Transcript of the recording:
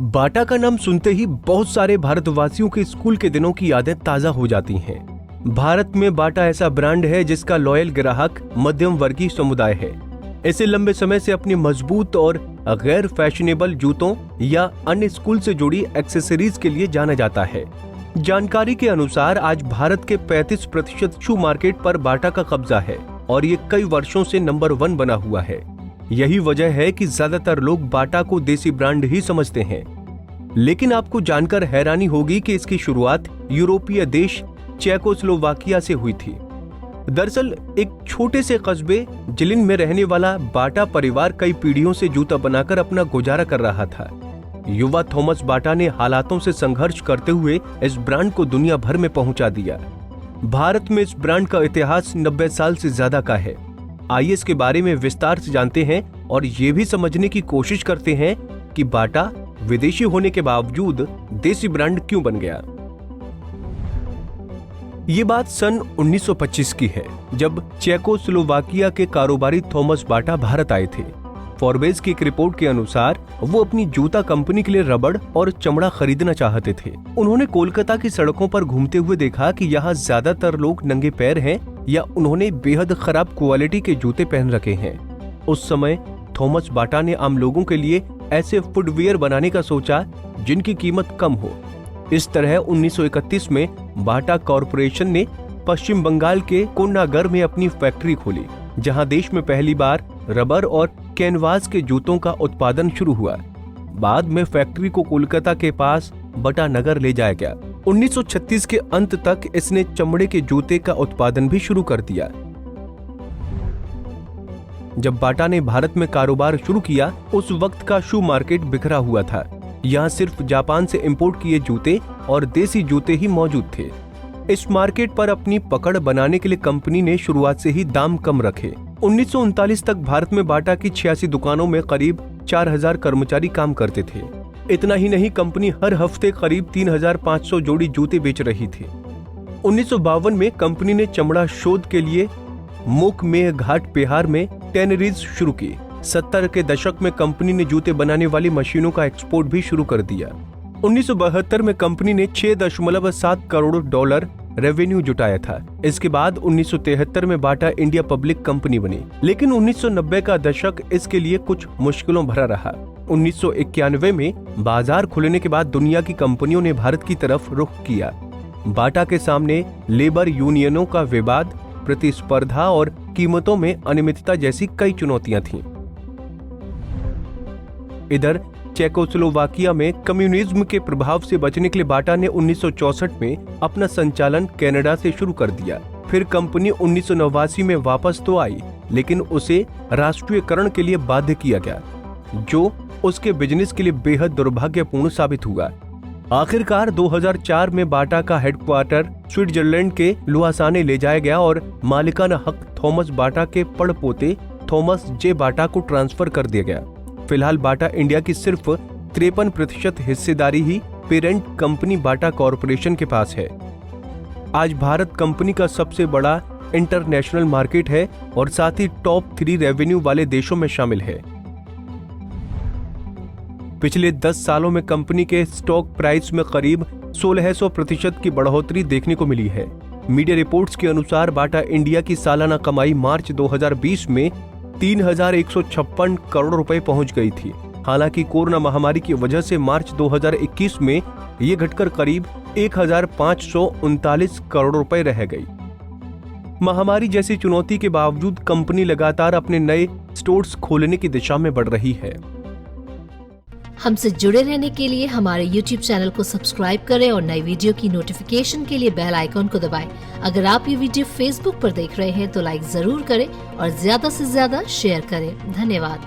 बाटा का नाम सुनते ही बहुत सारे भारतवासियों के स्कूल के दिनों की यादें ताजा हो जाती हैं। भारत में बाटा ऐसा ब्रांड है जिसका लॉयल ग्राहक मध्यम वर्गीय समुदाय है। इसे लंबे समय से अपनी मजबूत और गैर फैशनेबल जूतों या अन्य स्कूल से जुड़ी एक्सेसरीज के लिए जाना जाता है। जानकारी के अनुसार आज भारत के 35% शू मार्केट पर बाटा का कब्जा है और ये कई वर्षों से नंबर 1 बना हुआ है। यही वजह है कि ज्यादातर लोग बाटा को देसी ब्रांड ही समझते हैं। लेकिन आपको जानकर हैरानी होगी कि इसकी शुरुआत यूरोपीय देश चेकोस्लोवाकिया से हुई थी। दरअसल एक छोटे से कस्बे जिलिन में रहने वाला बाटा परिवार कई पीढ़ियों से जूता बनाकर अपना गुजारा कर रहा था। युवा थॉमस बाटा ने हालातों से संघर्ष करते हुए इस ब्रांड को दुनिया भर में पहुंचा दिया। भारत में इस ब्रांड का इतिहास 90 साल से ज्यादा का है। आइए इसके बारे में विस्तार से जानते हैं और ये भी समझने की कोशिश करते हैं कि बाटा विदेशी होने के बावजूद देसी ब्रांड क्यों बन गया। ये बात सन 1925 की है, जब चेकोस्लोवाकिया के कारोबारी थॉमस बाटा भारत आए थे। फॉर्ब्स की एक रिपोर्ट के अनुसार वो अपनी जूता कंपनी के लिए रबड़ और चमड़ा खरीदना चाहते थे। उन्होंने कोलकाता की सड़कों पर घूमते हुए देखा कि यहाँ ज्यादातर लोग नंगे पैर हैं या उन्होंने बेहद खराब क्वालिटी के जूते पहन रखे हैं। उस समय थॉमस बाटा ने आम लोगों के लिए ऐसे फुटवियर बनाने का सोचा जिनकी कीमत कम हो। इस तरह 1931 में बाटा कॉरपोरेशन ने पश्चिम बंगाल के कोन्नागर में अपनी फैक्ट्री खोली, जहां देश में पहली बार रबर और कैनवास के जूतों का उत्पादन शुरू हुआ। बाद में फैक्ट्री को कोलकाता के पास बटा नगर ले जाया गया। 1936 के अंत तक इसने चमड़े के जूते का उत्पादन भी शुरू कर दिया। जब बाटा ने भारत में कारोबार शुरू किया, उस वक्त का शू मार्केट बिखरा हुआ था। यहाँ सिर्फ जापान से इंपोर्ट किए जूते और देसी जूते ही मौजूद थे। इस मार्केट पर अपनी पकड़ बनाने के लिए कंपनी ने शुरुआत से ही दाम कम रखे। 1939 तक भारत में बाटा की 86 दुकानों में करीब 4000 कर्मचारी काम करते थे। इतना ही नहीं, कंपनी हर हफ्ते करीब 3500 जोड़ी जूते बेच रही थी। 1952 में कंपनी ने चमड़ा शोध के लिए मुक में घाट बिहार में टेनरीज शुरू की। 70 के दशक में कंपनी ने जूते बनाने वाली मशीनों का एक्सपोर्ट भी शुरू कर दिया। 1972 में कंपनी ने $6.7 करोड़ रेवेन्यू जुटाया था। इसके बाद 1973 में बाटा इंडिया पब्लिक कंपनी बनी। लेकिन 1990 का दशक इसके लिए कुछ मुश्किलों भरा रहा। 1991 में बाजार खुलने के बाद दुनिया की कंपनियों ने भारत की तरफ रुख किया। बाटा के सामने लेबर यूनियनों का विवाद, प्रतिस्पर्धा और कीमतों में अनियमितता जैसी कई चुनौतियां थीं। इधर चेकोस्लोवाकिया में कम्युनिज्म के प्रभाव से बचने के लिए बाटा ने 1964 में अपना संचालन कनाडा से शुरू कर दिया। फिर कंपनी 1989 में वापस तो आई, लेकिन उसे राष्ट्रीयकरण के लिए बाध्य किया गया, जो उसके बिजनेस के लिए बेहद दुर्भाग्यपूर्ण साबित हुआ। आखिरकार 2004 में बाटा का हेडक्वार्टर स्विट्जरलैंड के लुआसाने ले जाया गया और मालिकाना हक थॉमस बाटा के पड़पोते थॉमस जे बाटा को ट्रांसफर कर दिया गया। फिलहाल बाटा इंडिया की सिर्फ 53% हिस्सेदारी ही पेरेंट कंपनी बाटा कॉरपोरेशन के पास है। आज भारत कंपनी का सबसे बड़ा इंटरनेशनल मार्केट है और साथ ही टॉप 3 रेवेन्यू वाले देशों में शामिल है। पिछले 10 सालों में कंपनी के स्टॉक प्राइस में करीब 1600% की बढ़ोतरी देखने को मिली है। मीडिया रिपोर्ट्स के अनुसार बाटा इंडिया की सालाना कमाई मार्च 2020 में 3156 करोड़ रुपए पहुंच गई थी। हालांकि कोरोना महामारी की वजह से मार्च 2021 में ये घटकर करीब 1539 करोड़ रुपए रह गई। महामारी जैसी चुनौती के बावजूद कंपनी लगातार अपने नए स्टोर्स खोलने की दिशा में बढ़ रही है। हमसे जुड़े रहने के लिए हमारे YouTube चैनल को सब्सक्राइब करें और नई वीडियो की नोटिफिकेशन के लिए बेल आइकॉन को दबाएं। अगर आप ये वीडियो Facebook पर देख रहे हैं तो लाइक जरूर करें और ज्यादा से ज्यादा शेयर करें। धन्यवाद।